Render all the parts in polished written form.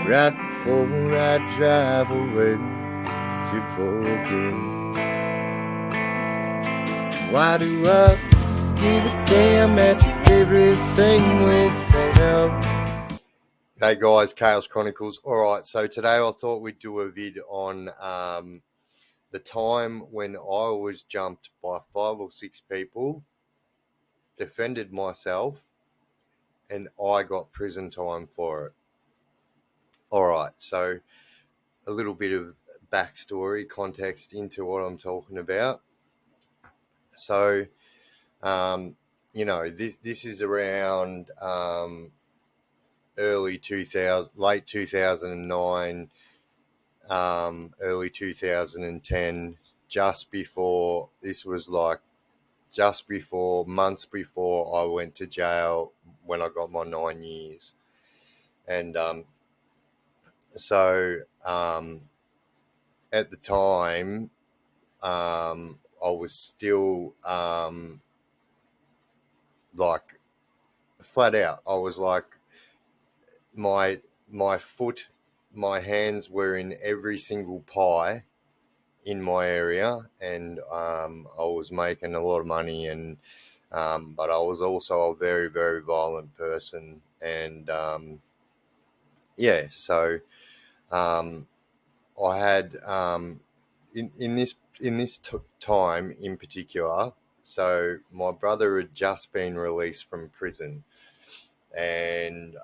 right before I drive away to forget. Why do I give a damn after everything we set up? Hey guys, Chaos Chronicles. Alright, so today I thought we'd do a vid on the time when I was jumped by 5 or 6 people, defended myself, and I got prison time for it. Alright, so a little bit of backstory, context into what I'm talking about. So, this is around early 2000, late 2009, early 2010, just before, months before I went to jail when I got my 9 years. And so at the time, I was still like flat out. I was like, my hands were in every single pie in my area, and I was making a lot of money, and but I was also a very, very violent person, and so I had in this time in particular. So my brother had just been released from prison, and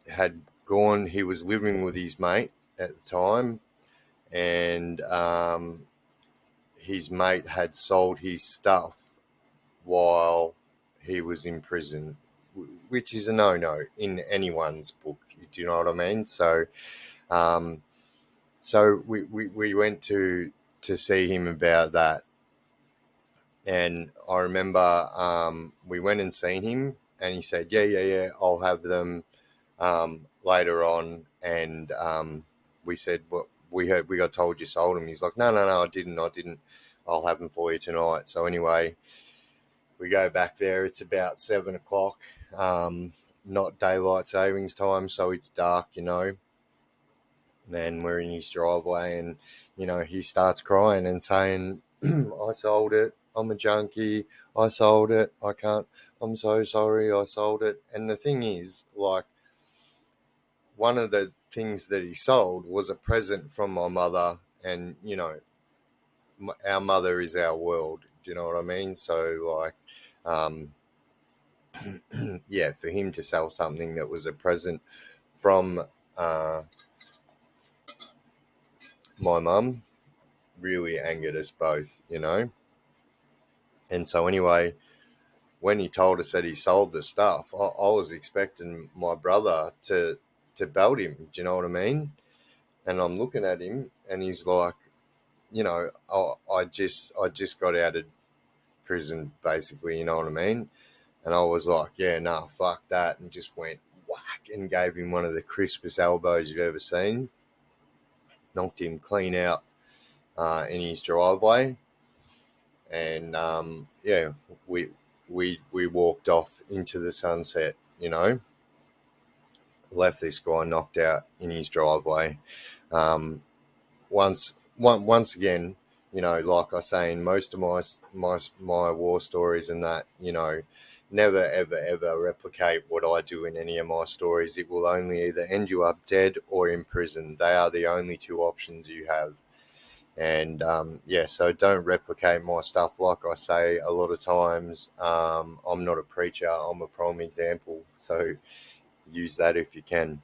had gone. He was living with his mate at the time, and his mate had sold his stuff while he was in prison, which is a no-no in anyone's book. Do you know what I mean? So, we went to see him about that, and I remember we went and seen him, and he said, "Yeah, I'll have them later on." And we said, "Well, we got told you sold them." He's like, "No, I didn't. I'll have them for you tonight." So anyway, we go back there. It's about 7 o'clock, not daylight savings time, so it's dark, And then we're in his driveway, and he starts crying and saying, "I sold it. I'm a junkie. I sold it. I can't. I'm so sorry. I sold it." And the thing is, like, one of the things that he sold was a present from my mother, and our mother is our world. Do you know what I mean? So, like, for him to sell something that was a present from my mum really angered us both, And so anyway, when he told us that he sold the stuff, I was expecting my brother to belt him. Do you know what I mean? And I'm looking at him, and he's like, I just got out of prison, basically, you know what I mean? And I was like, yeah, nah, fuck that, and just went whack and gave him one of the crispest elbows you've ever seen. Knocked him clean out in his driveway, and we walked off into the sunset, Left this guy knocked out in his driveway. Once again, like I say in most of my war stories and that, never ever replicate what I do in any of my stories. It will only either end you up dead or in prison. They are the only two options you have. And so don't replicate my stuff. Like I say a lot of times, I'm not a preacher, I'm a prime example, so use that if you can.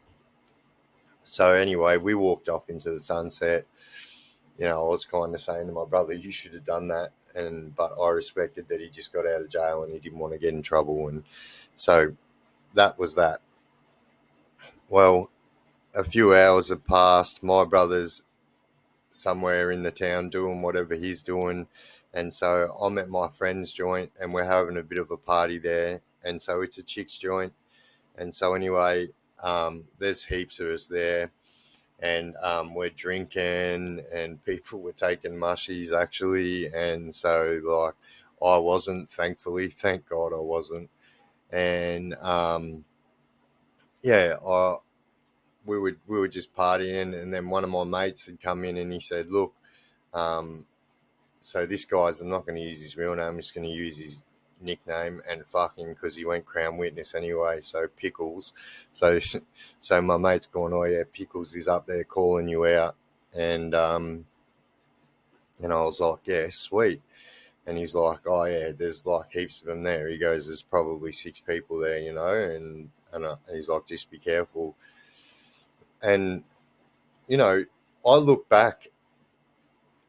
So anyway, we walked off into the sunset. I was kind of saying to my brother, you should have done that, but I respected that he just got out of jail and he didn't want to get in trouble, and so that was that. Well, a few hours have passed. My brother's somewhere in the town doing whatever he's doing, and so I'm at my friend's joint, and we're having a bit of a party there, and so it's a chick's joint, and so anyway, there's heaps of us there, and we're drinking, and people were taking mushies actually, and so like I wasn't, thankfully, thank God I wasn't, and we were just partying, and then one of my mates had come in and he said, "Look, so this guy's, I'm not going to use his real name. I'm just going to use his nickname, and fuck him because he went Crown Witness anyway. So Pickles. So so my mate's going, oh yeah, Pickles is up there calling you out, and I was like, yeah, sweet. And he's like, oh yeah, there's like heaps of them there. He goes, there's probably 6 people there, and he's like, just be careful. And I look back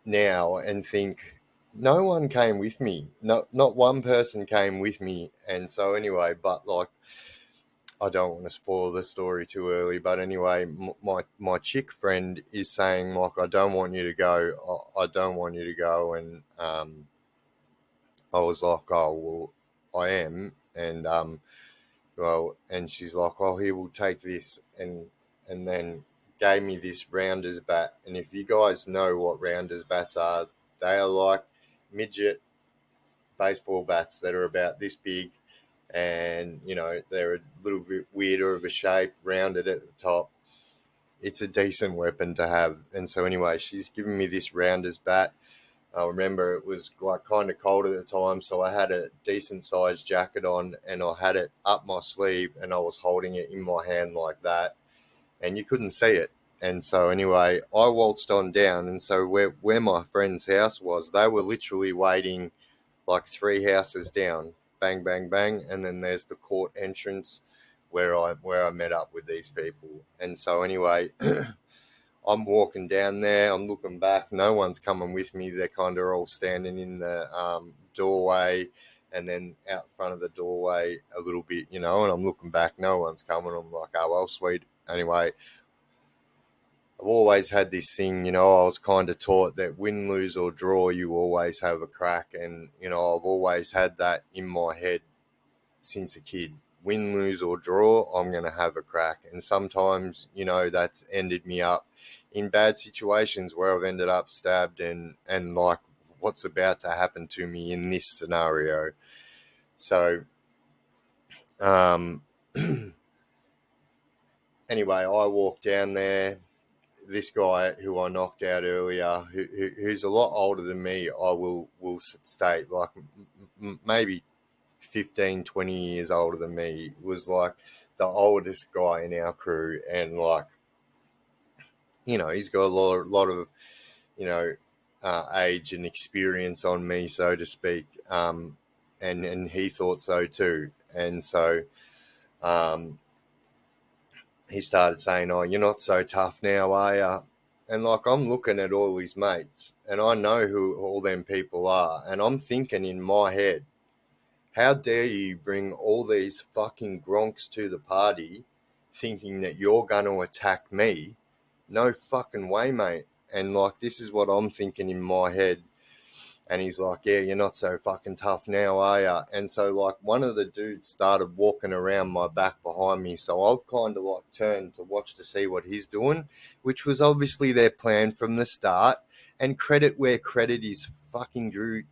now and think no one came with me. No, not one person came with me. And so anyway, but like, I don't want to spoil the story too early, but anyway, my chick friend is saying like, I don't want you to go. I don't want you to go. And I was like, oh well, I am. And well, and she's like, oh, here, we'll take this, and then gave me this rounders bat. And if you guys know what rounders bats are, they are like midget baseball bats that are about this big, and they're a little bit weirder of a shape, rounded at the top. It's a decent weapon to have. And so anyway, she's giving me this rounders bat. I remember it was like kind of cold at the time, so I had a decent sized jacket on, and I had it up my sleeve, and I was holding it in my hand like that, and you couldn't see it. And so anyway, I waltzed on down, and so where my friend's house was, they were literally waiting like 3 houses down, bang, bang, bang, and then there's the court entrance where I met up with these people. And so anyway, I'm walking down there, I'm looking back, no one's coming with me. They're kind of all standing in the doorway, and then out front of the doorway a little bit, and I'm looking back, no one's coming. I'm like, oh, well, sweet. Anyway, I've always had this thing, I was kind of taught that win, lose, or draw, you always have a crack. And, I've always had that in my head since a kid. Win, lose, or draw, I'm going to have a crack. And sometimes, that's ended me up in bad situations where I've ended up stabbed and like what's about to happen to me in this scenario. So, anyway, I walked down there. This guy who I knocked out earlier, who's a lot older than me, I will state, like maybe 15, 20 years older than me, was like the oldest guy in our crew. And like, he's got a lot of, age and experience on me, so to speak. And he thought so too. And so, he started saying, oh, you're not so tough now, are you? And like, I'm looking at all his mates, and I know who all them people are. And I'm thinking in my head, how dare you bring all these fucking gronks to the party thinking that you're going to attack me? No fucking way, mate. And like, this is what I'm thinking in my head. And he's like, yeah, you're not so fucking tough now, are you? And so, like, one of the dudes started walking around my back behind me. So I've kind of, like, turned to watch to see what he's doing, which was obviously their plan from the start. And credit where credit is fucking due,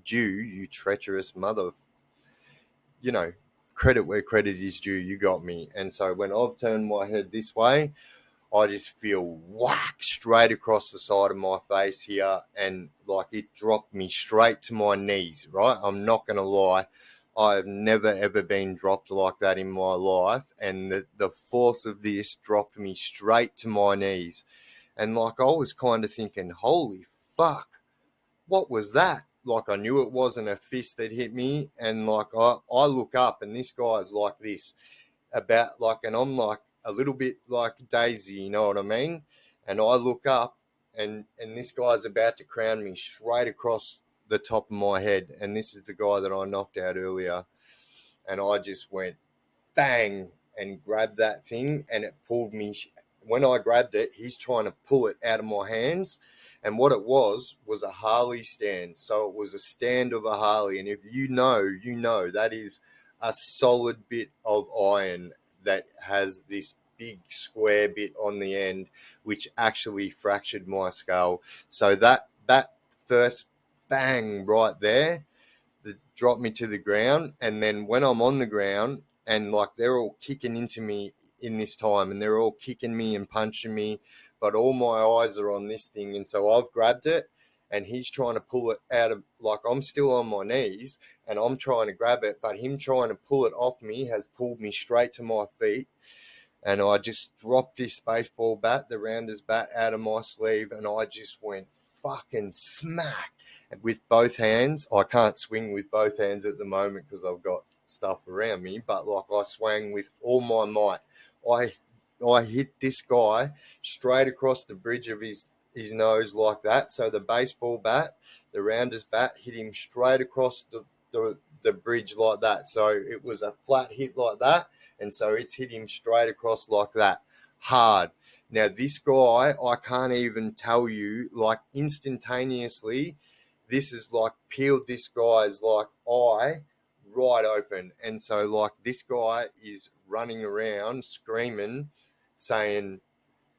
you treacherous mother. Credit where credit is due, you got me. And so when I've turned my head this way, I just feel whack straight across the side of my face here, and like it dropped me straight to my knees, right? I'm not going to lie. I've never, ever been dropped like that in my life, and the force of this dropped me straight to my knees. And like, I was kind of thinking, holy fuck, what was that? Like, I knew it wasn't a fist that hit me, and like, I look up, and this guy's like this, about like, and I'm like a little bit like Daisy, you know what I mean? And I look up, and this guy's about to crown me straight across the top of my head, and this is the guy that I knocked out earlier. And I just went bang and grabbed that thing, and it pulled me. When I grabbed it, he's trying to pull it out of my hands, and what it was a Harley stand. So it was a stand of a Harley, and if you know that is a solid bit of iron that has this big square bit on the end, which actually fractured my skull. So that first bang right there that dropped me to the ground. And then when I'm on the ground and like they're all kicking into me in this time, and they're all kicking me and punching me, but all my eyes are on this thing. And so I've grabbed it, and he's trying to pull it out of, like, I'm still on my knees and I'm trying to grab it, but him trying to pull it off me has pulled me straight to my feet. And I just dropped this baseball bat, the rounder's bat, out of my sleeve, and I just went fucking smack with both hands. I can't swing with both hands at the moment because I've got stuff around me, but like I swung with all my might. I hit this guy straight across the bridge of his nose like that. So the baseball bat, the rounder's bat, hit him straight across the bridge like that. So it was a flat hit like that. And so it's hit him straight across like that, hard. Now, this guy, I can't even tell you, like, instantaneously, this is like peeled this guy's like eye right open. And so, like, this guy is running around screaming, saying,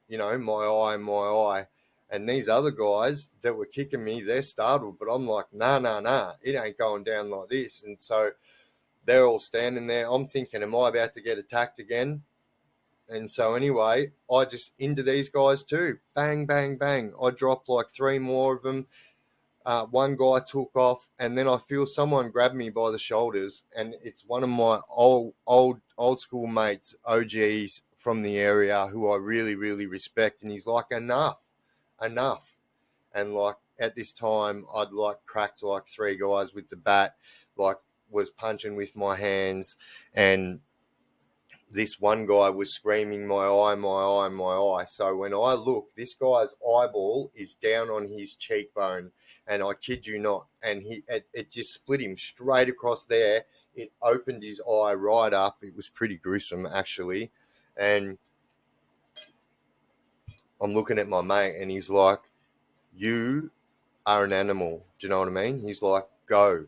you know, my eye, my eye. And these other guys that were kicking me, they're startled. But I'm like, nah, it ain't going down like this. And so they're all standing there. I'm thinking, am I about to get attacked again? And so anyway, I just into these guys too. Bang, bang, bang. I dropped like 3 more of them. One guy took off, and then I feel someone grab me by the shoulders, and it's one of my old school mates, OGs from the area, who I really, really respect. And he's like, enough. And like at this time, I'd like cracked like 3 guys with the bat, like was punching with my hands, and this one guy was screaming, my eye, my eye, my eye. So when I look, this guy's eyeball is down on his cheekbone, and I kid you not, and it just split him straight across there. It opened his eye right up. It was pretty gruesome, actually. And I'm looking at my mate, and he's like, you are an animal. Do you know what I mean? He's like, go.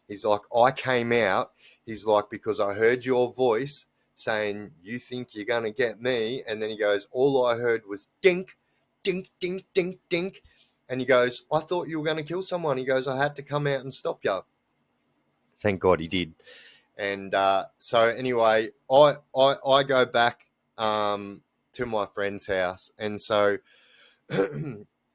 He's like, I came out. He's like, because I heard your voice saying, you think you're going to get me. And then he goes, all I heard was dink, dink, dink, dink, dink. And he goes, I thought you were going to kill someone. He goes, I had to come out and stop you. Thank God he did. And so anyway, I go back to my friend's house. And so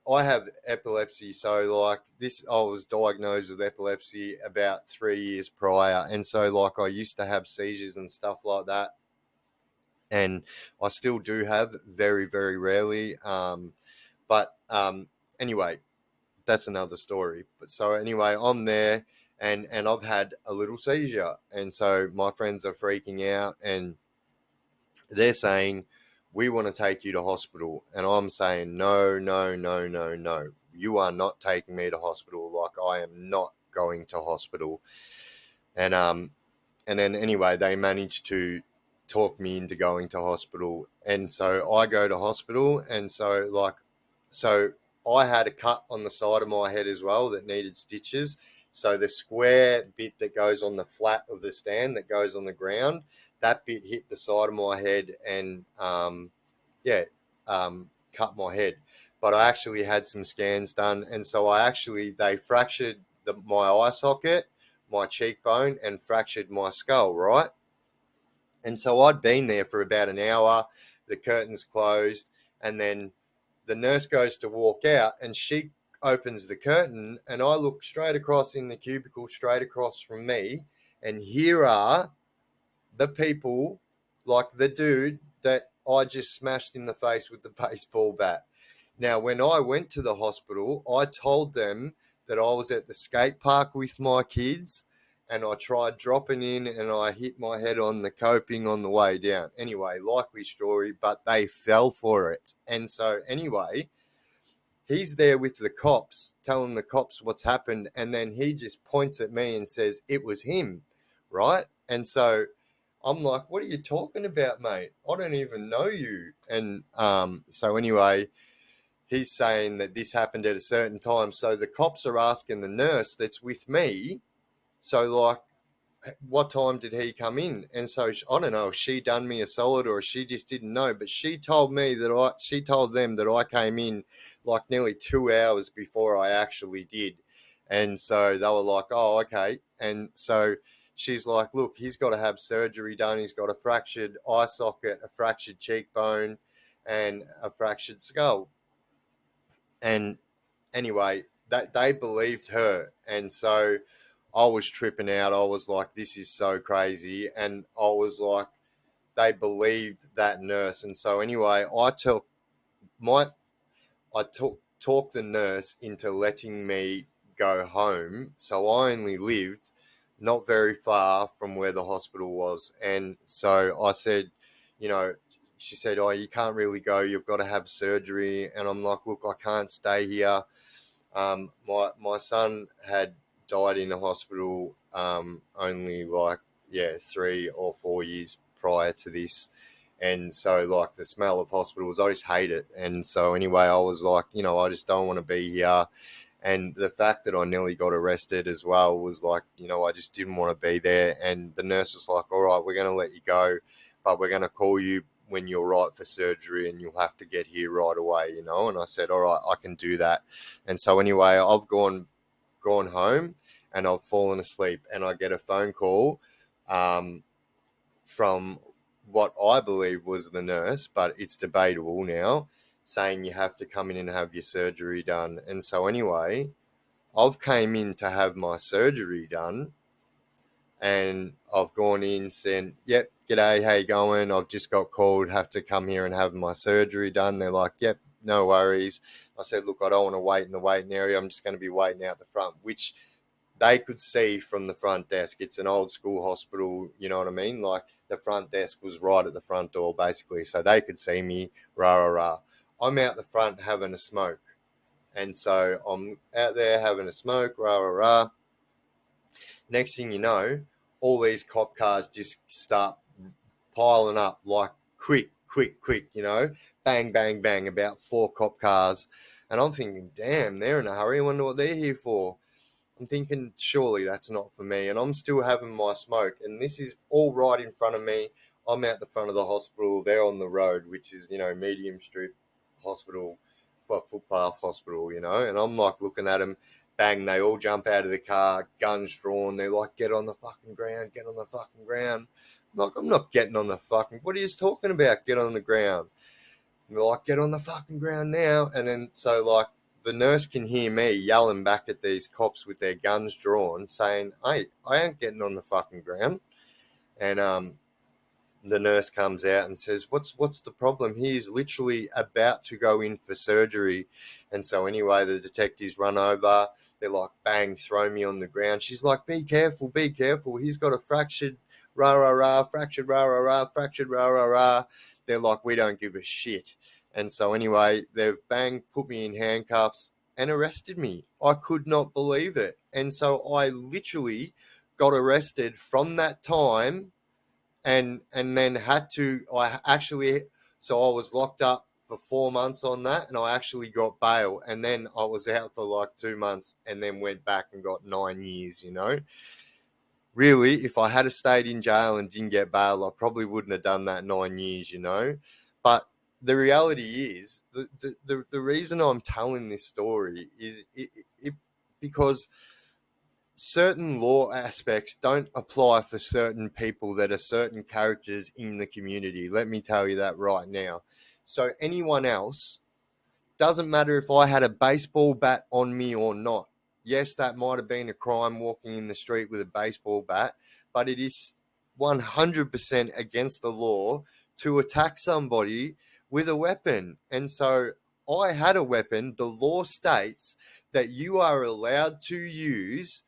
I have epilepsy, so like this, I was diagnosed with epilepsy about 3 years prior, and so like I used to have seizures and stuff like that, and I still do have very, very rarely. But anyway, that's another story. But so anyway, I'm there, and I've had a little seizure, and so my friends are freaking out, and they're saying, we want to take you to hospital. And I'm saying, no. You are not taking me to hospital. Like, I am not going to hospital. And then anyway, they managed to talk me into going to hospital. And so I go to hospital. And so I had a cut on the side of my head as well that needed stitches. So the square bit that goes on the flat of the stand that goes on the ground, that bit hit the side of my head and, cut my head. But I actually had some scans done. And so they fractured my eye socket, my cheekbone, and fractured my skull, right? And so I'd been there for about an hour. The curtains closed. And then the nurse goes to walk out, and she opens the curtain, and I look straight across in the cubicle, straight across from me, and here are the people, like the dude that I just smashed in the face with the baseball bat. Now, when I went to the hospital, I told them that I was at the skate park with my kids, and I tried dropping in, and I hit my head on the coping on the way down. Anyway, likely story, but they fell for it. And so anyway, he's there with the cops, telling the cops what's happened, and then he just points at me and says, it was him, right? And so I'm like, what are you talking about, mate? I don't even know you. And so anyway, he's saying that this happened at a certain time. So the cops are asking the nurse that's with me, so like, what time did he come in? And so I don't know if she done me a solid or she just didn't know, but she told them that I came in like nearly 2 hours before I actually did. And so they were like, oh, okay. And so she's like, look, he's got to have surgery done. He's got a fractured eye socket, a fractured cheekbone, and a fractured skull. And anyway, that they believed her, and so I was tripping out. I was like, this is so crazy, and I was like, they believed that nurse, and so anyway, my I talked the nurse into letting me go home. So I only lived not very far from where the hospital was. And so I said, you know, she said, oh, you can't really go. You've got to have surgery. And I'm like, look, I can't stay here. My son had died in the hospital only like, 3 or 4 years prior to this. And so, like, the smell of hospitals, I just hate it. And so, anyway, I was like, I just don't want to be here. And the fact that I nearly got arrested as well was like, I just didn't want to be there. And the nurse was like, all right, we're going to let you go, but we're going to call you when you're right for surgery and you'll have to get here right away, And I said, all right, I can do that. And so, anyway, I've gone home and I've fallen asleep, and I get a phone call from what I believe was the nurse, but it's debatable now, saying you have to come in and have your surgery done. And so anyway, I've came in to have my surgery done, and I've gone in saying, yep, g'day, how you going? I've just got called, have to come here and have my surgery done. They're like, yep, no worries. I said, look, I don't want to wait in the waiting area. I'm just going to be waiting out the front, which they could see from the front desk. It's an old school hospital, you know what I mean? Like, the front desk was right at the front door, basically, so they could see me, rah, rah, rah. I'm out the front having a smoke. And so I'm out there having a smoke, rah, rah, rah. Next thing you know, all these cop cars just start piling up, like, quick, bang, bang, bang, about 4 cop cars. And I'm thinking, damn, they're in a hurry. I wonder what they're here for. I'm thinking, surely that's not for me. And I'm still having my smoke. And this is all right in front of me. I'm out the front of the hospital. They're on the road, which is, medium strip hospital, footpath hospital, And I'm like looking at them. Bang, they all jump out of the car, guns drawn. They're like, get on the fucking ground, get on the fucking ground. I'm like, I'm not getting on the fucking, what are you talking about? Get on the ground. And they're like, get on the fucking ground now. And then, so like, the nurse can hear me yelling back at these cops with their guns drawn, saying, hey, I ain't getting on the fucking ground. And the nurse comes out and says, what's the problem? He's literally about to go in for surgery. And so anyway, the detectives run over. They're like, bang, throw me on the ground. She's like, be careful, be careful. He's got a fractured, rah, rah, rah, fractured, rah, rah, rah, fractured, rah, rah, rah. They're like, we don't give a shit. And so anyway, they've bang, put me in handcuffs and arrested me. I could not believe it. And so I literally got arrested from that time, and then so I was locked up for 4 months on that, and I actually got bail, and then I was out for like 2 months and then went back and got 9 years, Really, if I had stayed in jail and didn't get bail, I probably wouldn't have done that 9 years, But the reality is, the reason I'm telling this story is because certain law aspects don't apply for certain people that are certain characters in the community. Let me tell you that right now. So anyone else, doesn't matter if I had a baseball bat on me or not. Yes, that might have been a crime, walking in the street with a baseball bat, but it is 100% against the law to attack somebody with a weapon. And so I had a weapon. The law states that you are allowed to use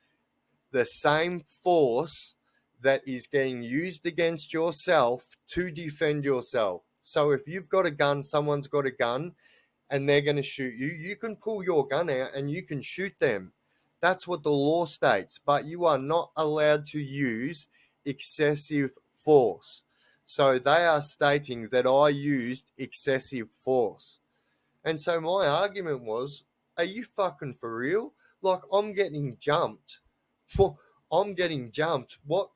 the same force that is getting used against yourself to defend yourself. So if you've got a gun, someone's got a gun, and they're going to shoot you, you can pull your gun out and you can shoot them. That's what the law states. But you are not allowed to use excessive force. So they are stating that I used excessive force. And so my argument was, are you fucking for real? Like, I'm getting jumped. I'm getting jumped. What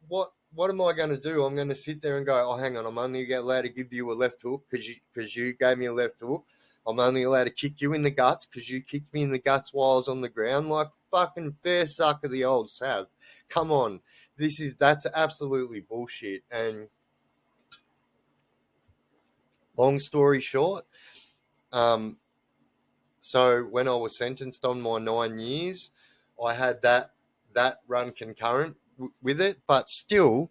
am I going to do? I'm going to sit there and go, oh, hang on, I'm only allowed to give you a left hook because you gave me a left hook. I'm only allowed to kick you in the guts because you kicked me in the guts while I was on the ground. Like, fucking fair suck of the old Sav. Come on. That's absolutely bullshit. And long story short, so when I was sentenced on my 9 years, I had that run concurrent with it, but still,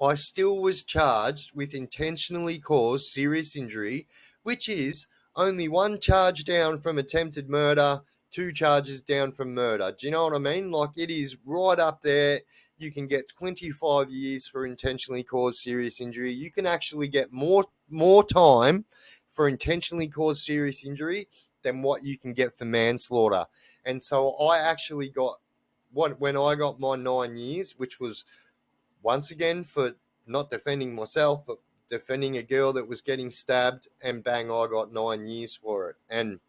I still was charged with intentionally caused serious injury, which is only one charge down from attempted murder, two charges down from murder. Do you know what I mean? Like, it is right up there. You can get 25 years for intentionally caused serious injury. You can actually get more time for intentionally caused serious injury than what you can get for manslaughter. And so I actually got when I got my 9 years, which was once again for not defending myself, but defending a girl that was getting stabbed, and bang, I got 9 years for it. And,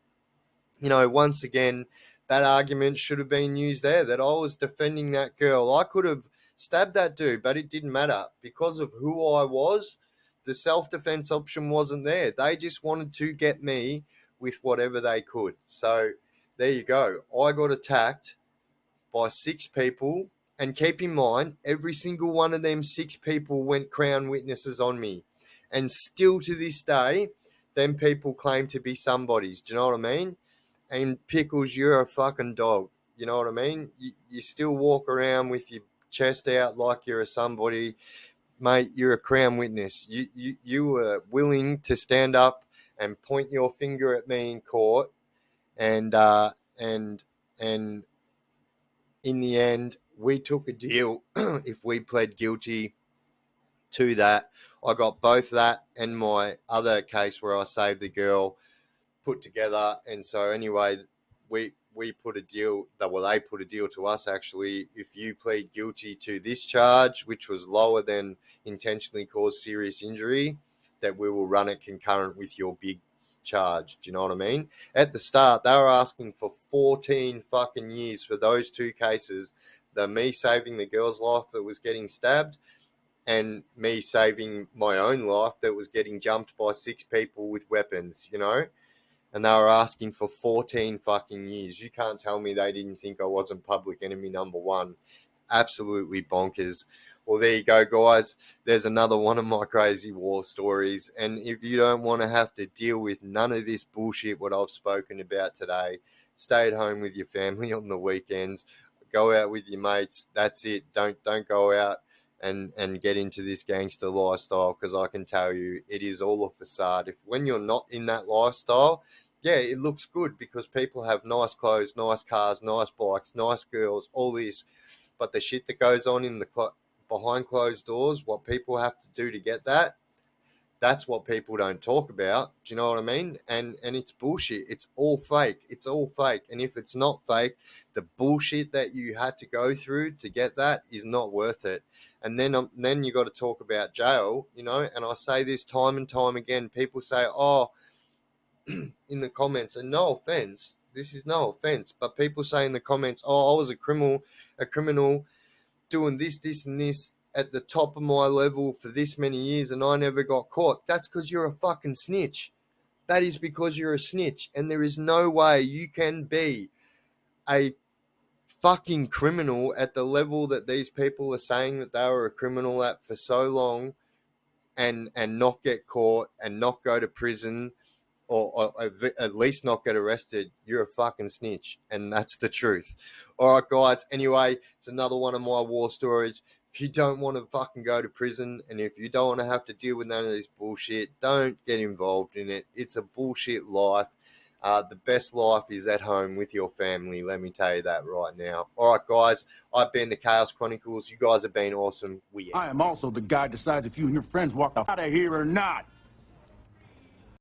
once again, that argument should have been used there, that I was defending that girl. I could have stabbed that dude, but it didn't matter because of who I was. The self-defense option wasn't there. They just wanted to get me with whatever they could. So there you go. I got attacked by 6 people. And keep in mind, every single one of them 6 people went Crown witnesses on me. And still to this day, them people claim to be somebodies. Do you know what I mean? And Pickles, you're a fucking dog. You know what I mean? You still walk around with your chest out like you're a somebody. Mate, you're a Crown witness. You were willing to stand up and point your finger at me in court, and and in the end, we took a deal. If we pled guilty to that, I got both that and my other case where I saved the girl put together. And so anyway, we put a deal that they put a deal to us actually. If you plead guilty to this charge, which was lower than intentionally caused serious injury, that we will run it concurrent with your big charge. Do you know what I mean? At the start, they were asking for 14 fucking years for those two cases. Me saving the girl's life that was getting stabbed, and me saving my own life that was getting jumped by 6 people with weapons, and they were asking for 14 fucking years. You can't tell me they didn't think I wasn't public enemy number one. Absolutely bonkers. Well, there you go, guys. There's another one of my crazy war stories. And if you don't want to have to deal with none of this bullshit what I've spoken about today, stay at home with your family on the weekends. Go out with your mates. That's it. Don't go out and get into this gangster lifestyle, because I can tell you it is all a facade. If when you're not in that lifestyle, yeah, it looks good because people have nice clothes, nice cars, nice bikes, nice girls, all this. But the shit that goes on in the behind closed doors, what people have to do to get that's what people don't talk about. Do you know what I mean? And it's bullshit. It's all fake. It's all fake. And if it's not fake, the bullshit that you had to go through to get that is not worth it. And then you got to talk about jail, and I say this time and time again. People say, oh, in the comments, and no offense, this is no offense, but people say in the comments, oh, I was a criminal doing this and this at the top of my level for this many years and I never got caught. That's because you're a fucking snitch. That is because you're a snitch, and there is no way you can be a fucking criminal at the level that these people are saying that they were a criminal at for so long and not get caught and not go to prison, or at least not get arrested. You're a fucking snitch, and that's the truth. All right, guys. Anyway, it's another one of my war stories. If you don't want to fucking go to prison, and if you don't want to have to deal with none of this bullshit, don't get involved in it. It's a bullshit life. The best life is at home with your family. Let me tell you that right now. All right, guys. I've been the Chaos Chronicles. You guys have been awesome. I am also the guy who decides if you and your friends walk out of here or not.